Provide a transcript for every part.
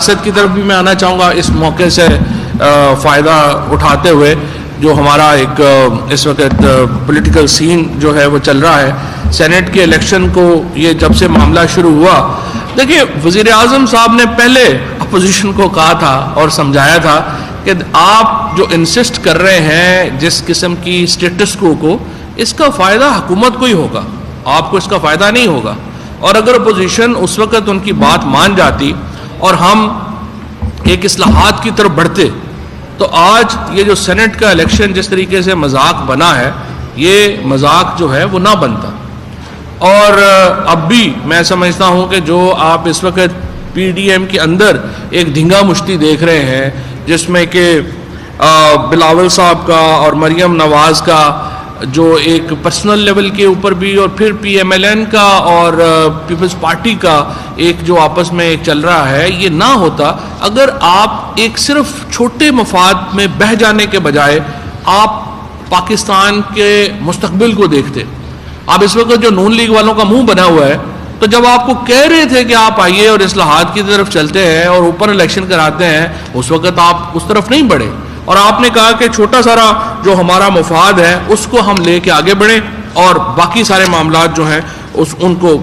سیاست کی طرف بھی میں آنا چاہوں گا اس موقع سے فائدہ اٹھاتے ہوئے. جو ہمارا ایک اس وقت پولیٹیکل سین جو ہے وہ چل رہا ہے, سینٹ کے الیکشن کو یہ جب سے معاملہ شروع ہوا, دیکھیے وزیر اعظم صاحب نے پہلے اپوزیشن کو کہا تھا اور سمجھایا تھا کہ آپ جو انسسٹ کر رہے ہیں جس قسم کی اسٹیٹس کو اس کا فائدہ حکومت کو ہی ہوگا, آپ کو اس کا فائدہ نہیں ہوگا. اور اگر اپوزیشن اس وقت ان کی بات مان جاتی اور ہم ایک اصلاحات کی طرف بڑھتے تو آج یہ جو سینٹ کا الیکشن جس طریقے سے مذاق بنا ہے یہ مذاق جو ہے وہ نہ بنتا. اور اب بھی میں سمجھتا ہوں کہ جو آپ اس وقت پی ڈی ایم کے اندر ایک دھنگا مشتی دیکھ رہے ہیں جس میں کہ بلاول صاحب کا اور مریم نواز کا جو ایک پرسنل لیول کے اوپر بھی, اور پھر پی ایم ایل این کا اور پیپلز پارٹی کا ایک جو آپس میں ایک چل رہا ہے, یہ نہ ہوتا اگر آپ ایک صرف چھوٹے مفاد میں بہہ جانے کے بجائے آپ پاکستان کے مستقبل کو دیکھتے. اب اس وقت جو نون لیگ والوں کا منہ بنا ہوا ہے, تو جب آپ کو کہہ رہے تھے کہ آپ آئیے اور اصلاحات کی طرف چلتے ہیں اور اوپن الیکشن کراتے ہیں, اس وقت آپ اس طرف نہیں بڑھے اور آپ نے کہا کہ چھوٹا سارا جو ہمارا مفاد ہے اس کو ہم لے کے آگے بڑھیں اور باقی سارے معاملات جو ہیں ان کو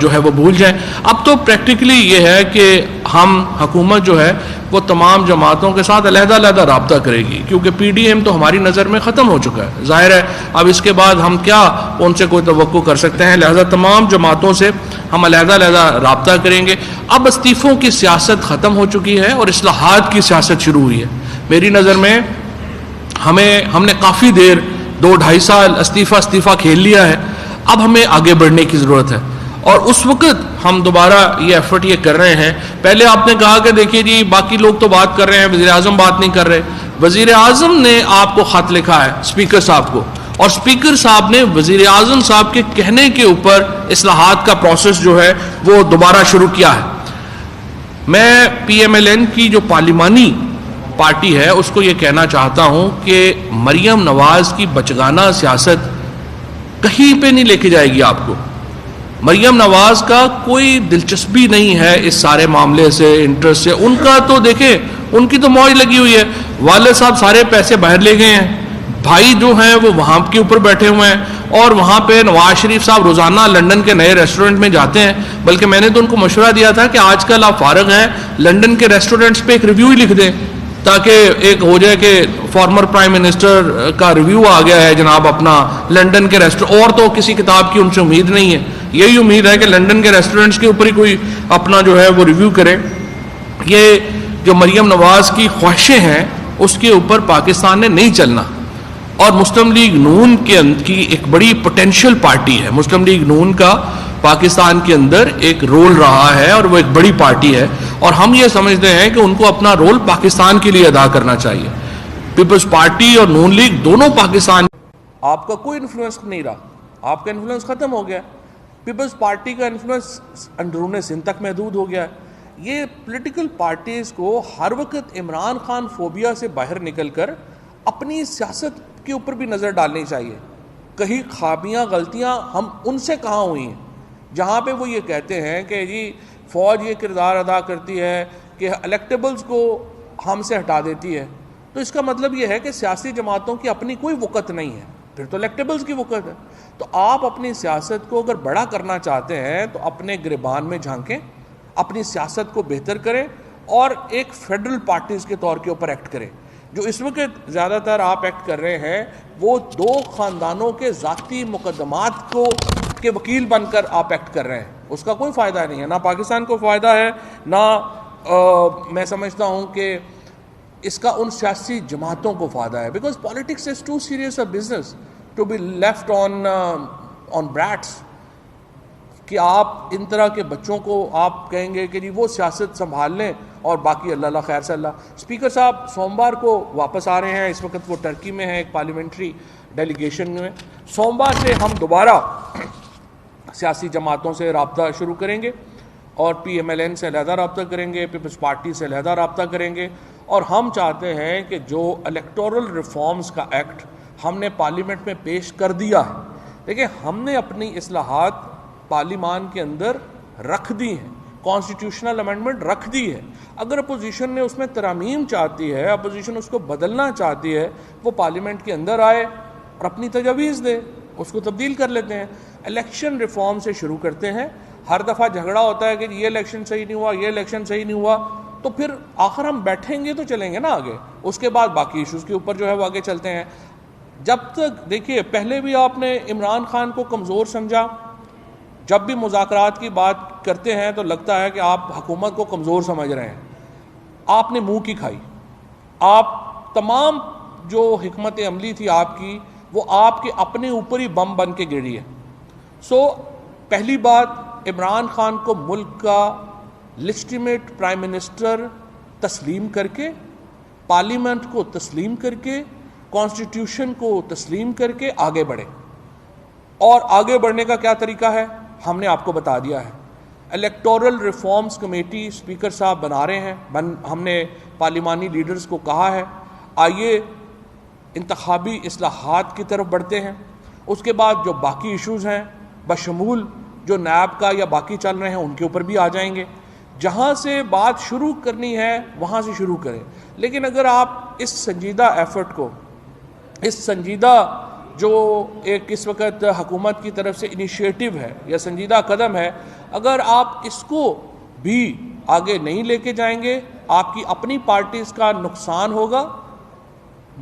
جو ہے وہ بھول جائیں. اب تو پریکٹیکلی یہ ہے کہ ہم حکومت جو ہے وہ تمام جماعتوں کے ساتھ علیحدہ رابطہ کرے گی, کیونکہ پی ڈی ایم تو ہماری نظر میں ختم ہو چکا ہے. ظاہر ہے اب اس کے بعد ہم کیا ان سے کوئی توقع کر سکتے ہیں, لہذا تمام جماعتوں سے ہم علیحدہ رابطہ کریں گے. اب استعفوں کی سیاست ختم ہو چکی ہے اور اصلاحات کی سیاست شروع ہوئی ہے. میری نظر میں ہم نے کافی دیر 2-2.5 سال استعفیٰ کھیل لیا ہے, اب ہمیں آگے بڑھنے کی ضرورت ہے. اور اس وقت ہم دوبارہ یہ ایفرٹ یہ کر رہے ہیں. پہلے آپ نے کہا کہ دیکھیے جی باقی لوگ تو بات کر رہے ہیں, وزیر اعظم بات نہیں کر رہے. وزیر اعظم نے آپ کو خط لکھا ہے اسپیکر صاحب کو, اور اسپیکر صاحب نے وزیر اعظم صاحب کے کہنے کے اوپر اصلاحات کا پروسیس جو ہے وہ دوبارہ شروع کیا ہے. میں پی ایم ایل این کی جو پارلیمانی پارٹی ہے اس کو یہ کہنا چاہتا ہوں کہ مریم نواز کی بچگانہ سیاست کہیں پہ نہیں لے کے جائے گی آپ کو. مریم نواز کا کوئی دلچسپی نہیں ہے اس سارے معاملے سے, انٹرسٹ سے. ان کا تو دیکھیں ان کی تو موج لگی ہوئی ہے, والد صاحب سارے پیسے باہر لے گئے ہیں, بھائی جو ہیں وہ وہاں کے اوپر بیٹھے ہوئے ہیں, اور وہاں پہ نواز شریف صاحب روزانہ لنڈن کے نئے ریسٹورنٹ میں جاتے ہیں. بلکہ میں نے تو ان کو مشورہ دیا تھا کہ آج کل آپ فارغ ہیں, لنڈن کے ریسٹورنٹس پہ ایک ریویو ہی لکھ دیں تاکہ ایک ہو جائے کہ فارمر پرائم منسٹر کا ریویو آ گیا ہے جناب اپنا لنڈن کے ریسٹورنٹ. اور تو کسی کتاب کی ان سے امید نہیں ہے, یہی امید ہے کہ لنڈن کے ریسٹورنٹس کے اوپر ہی کوئی اپنا جو ہے وہ ریویو کرے. یہ جو مریم نواز کی خواہشیں ہیں اس کے اوپر پاکستان نے نہیں چلنا. اور مسلم لیگ نون کی ایک بڑی پوٹینشیل پارٹی ہے. مسلم لیگ نون کا پاکستان کے اندر ایک رول رہا ہے اور وہ ایک بڑی پارٹی ہے, اور ہم یہ سمجھتے ہیں کہ ان کو اپنا رول پاکستان کے لیے ادا کرنا چاہیے. پیپلز پارٹی اور نون لیگ دونوں پاکستان, آپ کا کوئی انفلوئنس نہیں رہا, آپ کا انفلوئنس ختم ہو گیا. پیپلز پارٹی کا انفلوئنس اندرون سندھ تک محدود ہو گیا. یہ پولیٹیکل پارٹیز کو ہر وقت عمران خان فوبیا سے باہر نکل کر اپنی سیاست کے اوپر بھی نظر ڈالنی چاہیے. کہیں خامیاں غلطیاں ہم ان سے کہاں ہوئی ہیں جہاں پہ وہ یہ کہتے ہیں کہ جی فوج یہ کردار ادا کرتی ہے کہ الیکٹیبلز کو ہم سے ہٹا دیتی ہے. تو اس کا مطلب یہ ہے کہ سیاسی جماعتوں کی اپنی کوئی وقت نہیں ہے, پھر تو الیکٹیبلز کی وقت ہے. تو آپ اپنی سیاست کو اگر بڑا کرنا چاہتے ہیں تو اپنے گریبان میں جھانکیں, اپنی سیاست کو بہتر کریں اور ایک فیڈرل پارٹیز کے طور کے اوپر ایکٹ کریں. جو اس وقت زیادہ تر آپ ایکٹ کر رہے ہیں وہ 2 خاندانوں کے ذاتی مقدمات کو کے وکیل بن کر آپ ایکٹ کر رہے ہیں. اس کا کوئی فائدہ نہیں ہے, نہ پاکستان کو فائدہ ہے, نہ میں سمجھتا ہوں کہ اس کا ان سیاسی جماعتوں کو فائدہ ہے. Because politics is too serious a business to be left on brats, کہ آپ ان طرح کے بچوں کو آپ کہیں گے کہ جی وہ سیاست سنبھال لیں اور باقی اللہ خیر سے اللہ. اسپیکر صاحب سوموار کو واپس آ رہے ہیں, اس وقت وہ ٹرکی میں ہیں ایک پارلیمنٹری ڈیلیگیشن میں. سوموار سے ہم دوبارہ سیاسی جماعتوں سے رابطہ شروع کریں گے اور پی ایم ایل این سے علیحدہ رابطہ کریں گے, پیپلز پارٹی سے علیحدہ رابطہ کریں گے. اور ہم چاہتے ہیں کہ جو الیکٹورل ریفارمز کا ایکٹ ہم نے پارلیمنٹ میں پیش کر دیا ہے, دیکھیں ہم نے اپنی اصلاحات پارلیمان کے اندر رکھ دی ہیں, کانسٹیٹیوشنل امینڈمنٹ رکھ دی ہے. اگر اپوزیشن نے اس میں ترامیم چاہتی ہے, اپوزیشن اس کو بدلنا چاہتی ہے, وہ پارلیمنٹ کے اندر آئے اور اپنی تجاویز دے, اس کو تبدیل کر لیتے ہیں. الیکشن ریفارم سے شروع کرتے ہیں. ہر دفعہ جھگڑا ہوتا ہے کہ یہ الیکشن صحیح نہیں ہوا, یہ الیکشن صحیح نہیں ہوا, تو پھر آخر ہم بیٹھیں گے تو چلیں گے نا آگے, اس کے بعد باقی ایشوز کے اوپر جو ہے وہ آگے چلتے ہیں. جب تک دیکھیے, پہلے بھی آپ نے عمران خان کو کمزور سمجھا, جب بھی مذاکرات کی بات کرتے ہیں تو لگتا ہے کہ آپ حکومت کو کمزور سمجھ رہے ہیں. آپ نے منہ کی کھائی, آپ تمام جو حکمت عملی تھی آپ کی, وہ آپ کے اپنے اوپر ہی بم بن کے گری ہے. پہلی بات, عمران خان کو ملک کا لیجٹیمیٹ پرائم منسٹر تسلیم کر کے, پارلیمنٹ کو تسلیم کر کے, کانسٹیٹیوشن کو تسلیم کر کے آگے بڑھے. اور آگے بڑھنے کا کیا طریقہ ہے ہم نے آپ کو بتا دیا ہے. الیکٹورل ریفارمز کمیٹی اسپیکر صاحب بنا رہے ہیں. ہم نے پارلیمانی لیڈرز کو کہا ہے آئیے انتخابی اصلاحات کی طرف بڑھتے ہیں. اس کے بعد جو باقی ایشوز ہیں بشمول جو نیب کا یا باقی چل رہے ہیں ان کے اوپر بھی آ جائیں گے. جہاں سے بات شروع کرنی ہے وہاں سے شروع کریں. لیکن اگر آپ اس سنجیدہ ایفرٹ کو, اس سنجیدہ جو ایک اس وقت حکومت کی طرف سے انیشیٹو ہے یا سنجیدہ قدم ہے, اگر آپ اس کو بھی آگے نہیں لے کے جائیں گے, آپ کی اپنی پارٹیز کا نقصان ہوگا,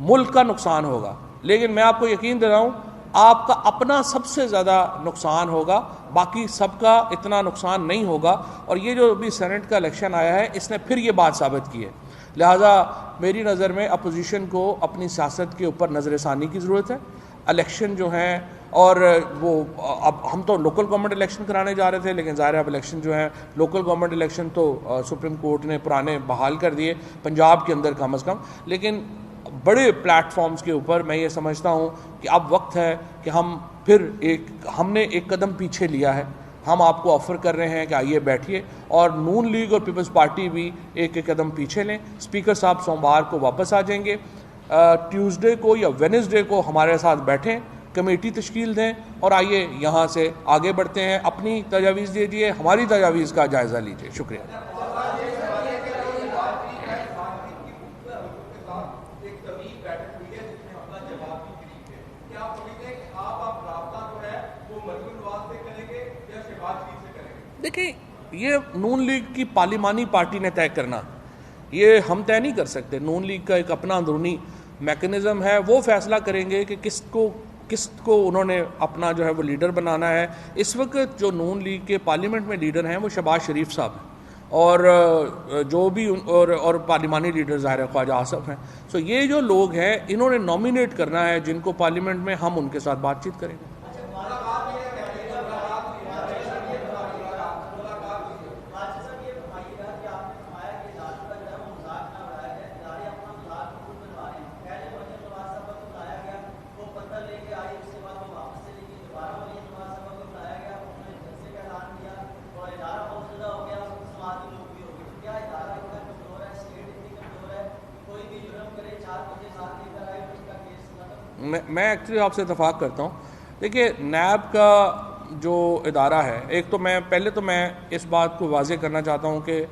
ملک کا نقصان ہوگا. لیکن میں آپ کو یقین دے رہا ہوں آپ کا اپنا سب سے زیادہ نقصان ہوگا, باقی سب کا اتنا نقصان نہیں ہوگا. اور یہ جو ابھی سینٹ کا الیکشن آیا ہے اس نے پھر یہ بات ثابت کی ہے. لہٰذا میری نظر میں اپوزیشن کو اپنی سیاست کے اوپر نظر ثانی کی ضرورت ہے. الیکشن جو ہیں, اور وہ اب ہم تو لوکل گورنمنٹ الیکشن کرانے جا رہے تھے, لیکن ظاہر اب الیکشن جو ہیں لوکل گورنمنٹ الیکشن تو سپریم کورٹ نے پرانے بحال کر دیے پنجاب کے اندر کم از کم. لیکن بڑے پلیٹ فارمز کے اوپر میں یہ سمجھتا ہوں کہ اب وقت ہے کہ ہم نے ایک قدم پیچھے لیا ہے. ہم آپ کو آفر کر رہے ہیں کہ آئیے بیٹھیے, اور نون لیگ اور پیپلز پارٹی بھی ایک ایک قدم پیچھے لیں. اسپیکر صاحب سوموار کو واپس آ جائیں گے, ٹیوزڈے کو یا وینسڈے کو ہمارے ساتھ بیٹھیں, کمیٹی تشکیل دیں اور آئیے یہاں سے آگے بڑھتے ہیں. اپنی تجاویز دیجیے, ہماری تجاویز کا جائزہ لیجیے. شکریہ. دیکھیں, یہ نون لیگ کی پارلیمانی پارٹی نے طے کرنا, یہ ہم طے نہیں کر سکتے. نون لیگ کا ایک اپنا اندرونی میکنزم ہے, وہ فیصلہ کریں گے کہ کس کو انہوں نے اپنا جو ہے وہ لیڈر بنانا ہے. اس وقت جو نون لیگ کے پارلیمنٹ میں لیڈر ہیں وہ شہباز شریف صاحب ہیں, اور جو بھی اور پارلیمانی لیڈر ظاہر خواجہ آصف ہیں. یہ جو لوگ ہیں انہوں نے نامینیٹ کرنا ہے جن کو پارلیمنٹ میں, ہم ان کے ساتھ بات چیت کریں گے. میں ایکچولی آپ سے اتفاق کرتا ہوں. دیکھیے, نیب کا جو ادارہ ہے, ایک تو میں اس بات کو واضح کرنا چاہتا ہوں کہ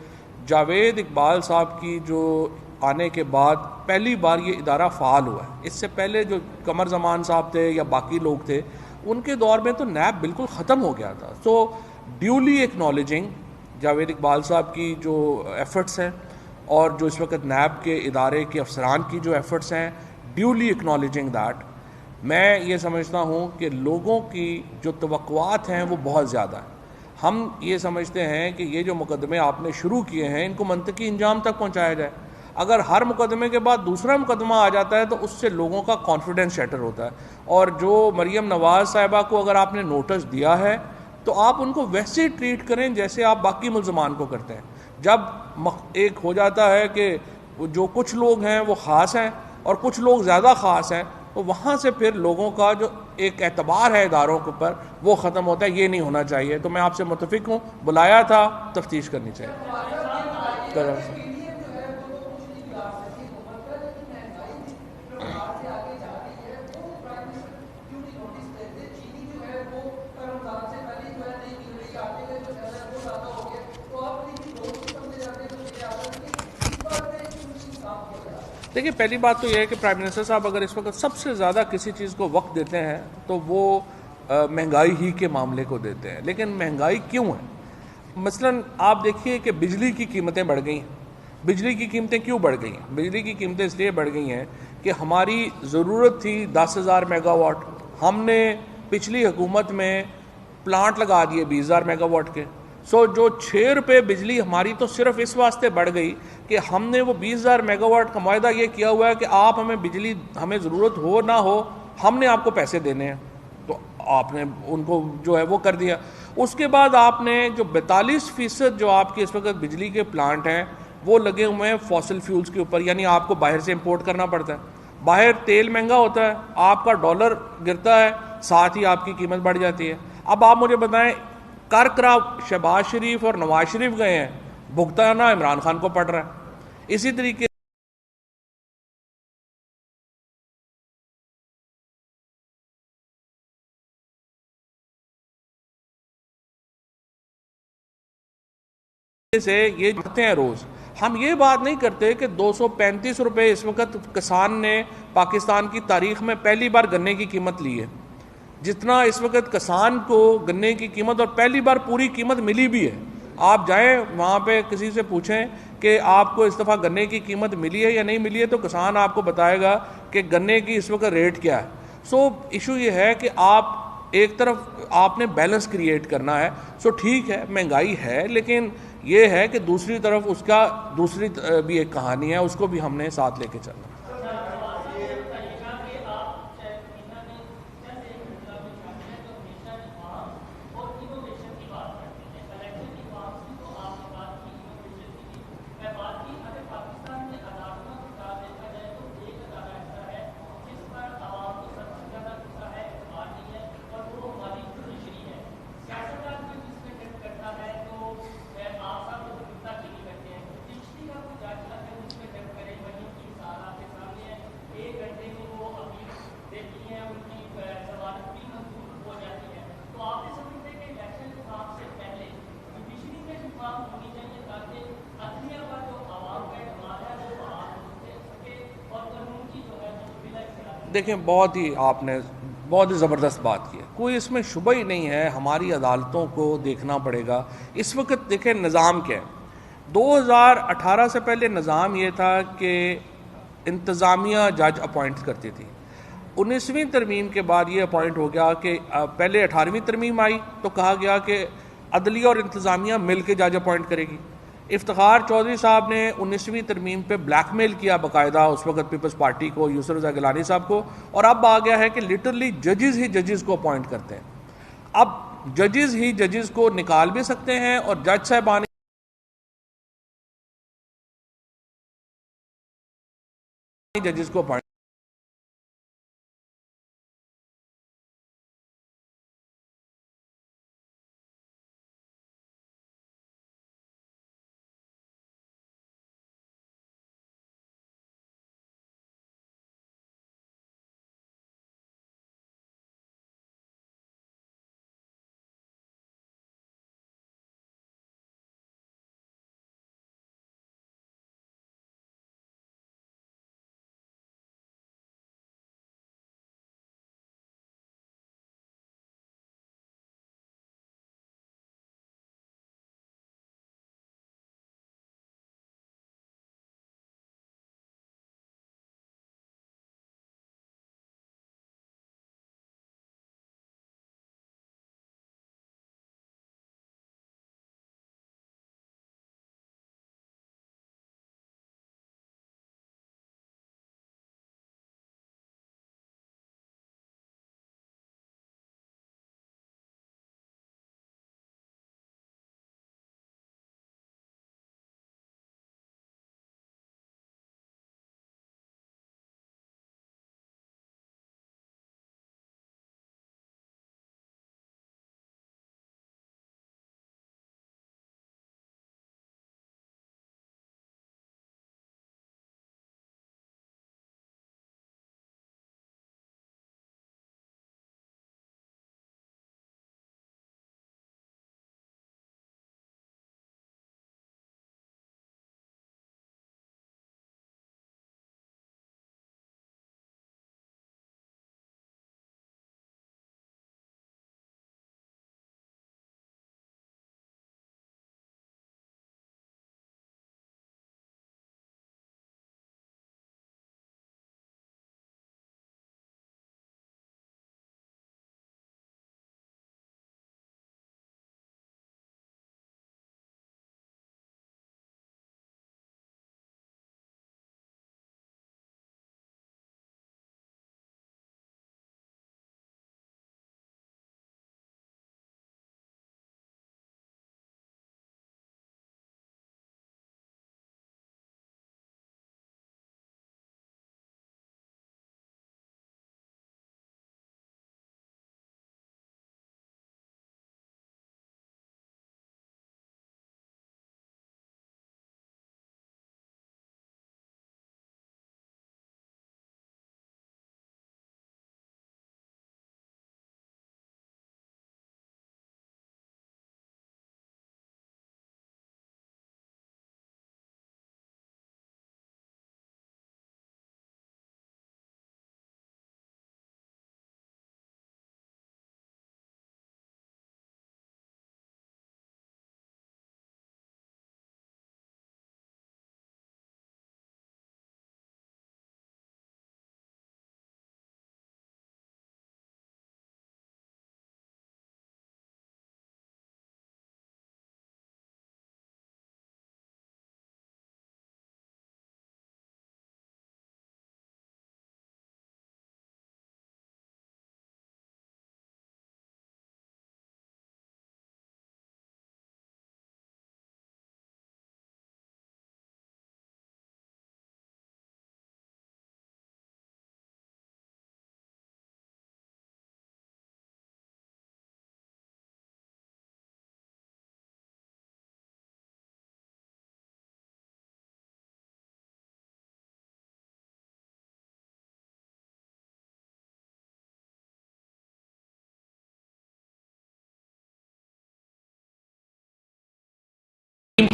جاوید اقبال صاحب کی جو آنے کے بعد پہلی بار یہ ادارہ فعال ہوا ہے. اس سے پہلے جو قمر زمان صاحب تھے یا باقی لوگ تھے ان کے دور میں تو نیب بالکل ختم ہو گیا تھا. ڈیولی ایکنالوجنگ جاوید اقبال صاحب کی جو ایفرٹس ہیں اور جو اس وقت نیب کے ادارے کے افسران کی جو ایفرٹس ہیں, ڈیولی ایکنالوجنگ دیٹ, میں یہ سمجھتا ہوں کہ لوگوں کی جو توقعات ہیں وہ بہت زیادہ ہیں. ہم یہ سمجھتے ہیں کہ یہ جو مقدمے آپ نے شروع کیے ہیں ان کو منطقی انجام تک پہنچایا جائے. اگر ہر مقدمے کے بعد دوسرا مقدمہ آ جاتا ہے تو اس سے لوگوں کا کانفیڈنس شیٹر ہوتا ہے. اور جو مریم نواز صاحبہ کو اگر آپ نے نوٹس دیا ہے تو آپ ان کو ویسے ہی ٹریٹ کریں جیسے آپ باقی ملزمان کو کرتے ہیں. جب ایک ہو جاتا ہے کہ جو کچھ لوگ ہیں وہ خاص ہیں اور کچھ لوگ زیادہ خاص ہیں, تو وہاں سے پھر لوگوں کا جو ایک اعتبار ہے اداروں کے اوپر وہ ختم ہوتا ہے. یہ نہیں ہونا چاہیے. تو میں آپ سے متفق ہوں, بلایا تھا, تفتیش کرنی چاہیے. دیکھیے پہلی بات تو یہ ہے کہ پرائم منسٹر صاحب اگر اس وقت سب سے زیادہ کسی چیز کو وقت دیتے ہیں تو وہ مہنگائی ہی کے معاملے کو دیتے ہیں. لیکن مہنگائی کیوں ہے؟ مثلاً آپ دیکھیے کہ بجلی کی قیمتیں بڑھ گئی ہیں. بجلی کی قیمتیں کیوں بڑھ گئی ہیں؟ بجلی کی قیمتیں اس لیے بڑھ گئی ہیں کہ ہماری ضرورت تھی 10,000 میگا واٹ. ہم نے پچھلی حکومت میں پلانٹ لگا دیے 20,000 میگا واٹ کے. جو 6 روپے بجلی ہماری تو صرف اس واسطے بڑھ گئی کہ ہم نے وہ 20,000 میگا واٹ کا معاہدہ یہ کیا ہوا ہے کہ آپ ہمیں بجلی ہمیں ضرورت ہو نہ ہو ہم نے آپ کو پیسے دینے ہیں. تو آپ نے ان کو جو ہے وہ کر دیا. اس کے بعد آپ نے جو 42% جو آپ کے اس وقت بجلی کے پلانٹ ہیں وہ لگے ہوئے ہیں فاسل فیولز کے اوپر, یعنی آپ کو باہر سے امپورٹ کرنا پڑتا ہے. باہر تیل مہنگا ہوتا ہے, آپ کا ڈالر گرتا ہے, ساتھ ہی آپ کی قیمت بڑھ جاتی ہے. اب آپ مجھے بتائیں کرا شہباز شریف اور نواز شریف گئے ہیں, بھگتانا عمران خان کو پڑ رہا ہے. اسی طریقے سے یہ جاتے ہیں روز. ہم یہ بات نہیں کرتے کہ 235 روپے اس وقت کسان نے پاکستان کی تاریخ میں پہلی بار گنے کی قیمت لی ہے. جتنا اس وقت کسان کو گنے کی قیمت اور پہلی بار پوری قیمت ملی بھی ہے. آپ جائیں وہاں پہ کسی سے پوچھیں کہ آپ کو اس دفعہ گنے کی قیمت ملی ہے یا نہیں ملی ہے, تو کسان آپ کو بتائے گا کہ گنے کی اس وقت ریٹ کیا ہے. ایشو یہ ہے کہ آپ ایک طرف آپ نے بیلنس کریٹ کرنا ہے. ٹھیک ہے مہنگائی ہے, لیکن یہ ہے کہ دوسری طرف اس کا دوسری بھی ایک کہانی ہے, اس کو بھی ہم نے ساتھ لے کے چلنا. دیکھیں بہت ہی آپ نے بہت ہی زبردست بات کی ہے, کوئی اس میں شبہ ہی نہیں ہے. ہماری عدالتوں کو دیکھنا پڑے گا. اس وقت دیکھیں نظام کیا ہے. 2018 سے پہلے نظام یہ تھا کہ انتظامیہ جج اپوائنٹ کرتی تھی. 19ویں ترمیم کے بعد یہ اپوائنٹ ہو گیا کہ پہلے 18ویں ترمیم آئی تو کہا گیا کہ عدلیہ اور انتظامیہ مل کے جج اپوائنٹ کرے گی. افتخار چودھری صاحب نے 19ویں ترمیم پہ بلیک میل کیا باقاعدہ اس وقت پیپلز پارٹی کو, یوسف رضا گیلانی صاحب کو, اور اب آ گیا ہے کہ لٹرلی ججز ہی ججز کو اپوائنٹ کرتے ہیں. اب ججز ہی ججز کو نکال بھی سکتے ہیں اور جج صاحبان ججز کو اپوائنٹ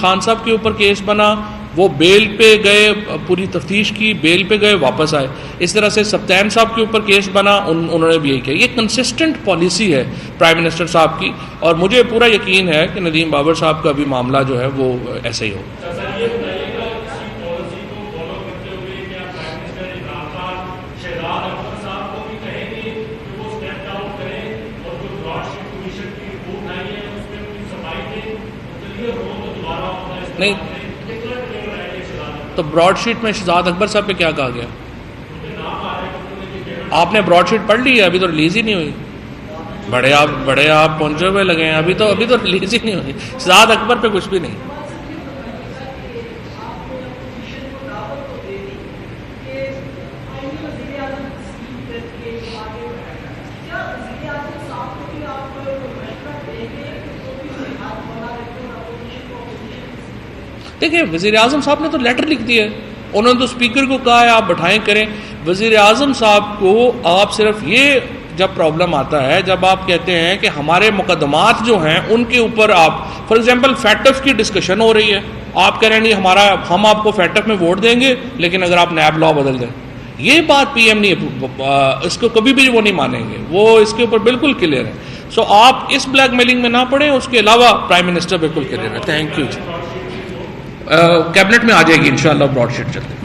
خان صاحب کے اوپر کیس بنا، وہ بیل پہ گئے، پوری تفتیش کی، بیل پہ گئے، واپس آئے. اس طرح سے سبطین صاحب کے اوپر کیس بنا، انہوں نے بھی یہی کیا. یہ کنسسٹنٹ پالیسی ہے پرائم منسٹر صاحب کی، اور مجھے پورا یقین ہے کہ ندیم بابر صاحب کا بھی معاملہ جو ہے وہ ایسا ہی ہوگا. نہیں تو براڈ شیٹ میں شہزاد اکبر صاحب پہ کیا کہا گیا؟ آپ نے براڈ شیٹ پڑھ لی ہے؟ ابھی تو ریلیز ہی نہیں ہوئی. بڑے آپ پہنچے ہوئے لگے ہیں، ابھی تو ریلیز ہی نہیں ہوئی. شہزاد اکبر پہ کچھ بھی نہیں. دیکھیں وزیر اعظم صاحب نے تو لیٹر لکھ دیا ہے، انہوں نے تو اسپیکر کو کہا ہے آپ بٹھائیں کریں. وزیر اعظم صاحب کو آپ صرف یہ جب پرابلم آتا ہے جب آپ کہتے ہیں کہ ہمارے مقدمات جو ہیں ان کے اوپر آپ فار ایگزامپل فیٹف کی ڈسکشن ہو رہی ہے، آپ کہہ رہے ہیں نہیں ہم آپ کو فیٹف میں ووٹ دیں گے لیکن اگر آپ نیب لا بدل دیں. یہ بات پی ایم نہیں، اس کو کبھی بھی وہ نہیں مانیں گے، وہ اس کے اوپر بالکل کلیئر ہے. سو آپ اس بلیک میلنگ میں نہ پڑیں، اس کے علاوہ پرائم منسٹر بالکل کلیئر ہے. Thank you ji. کیبنٹ میں آ جائے گی انشاءاللہ براڈ شیٹ چلتے ہیں.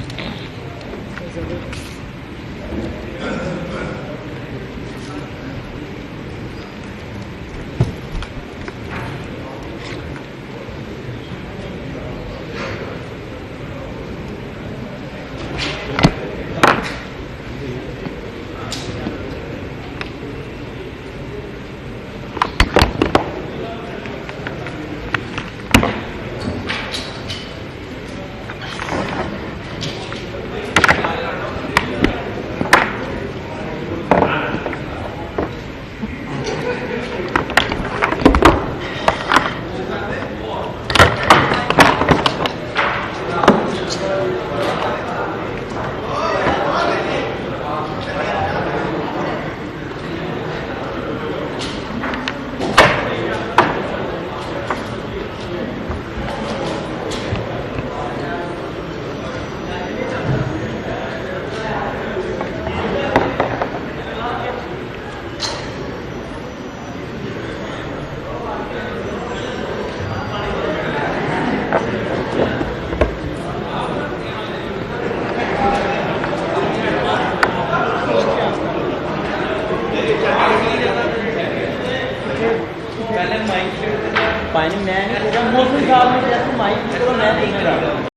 میں نہیں موسم صاحب نے جیسے مائک میں نہیں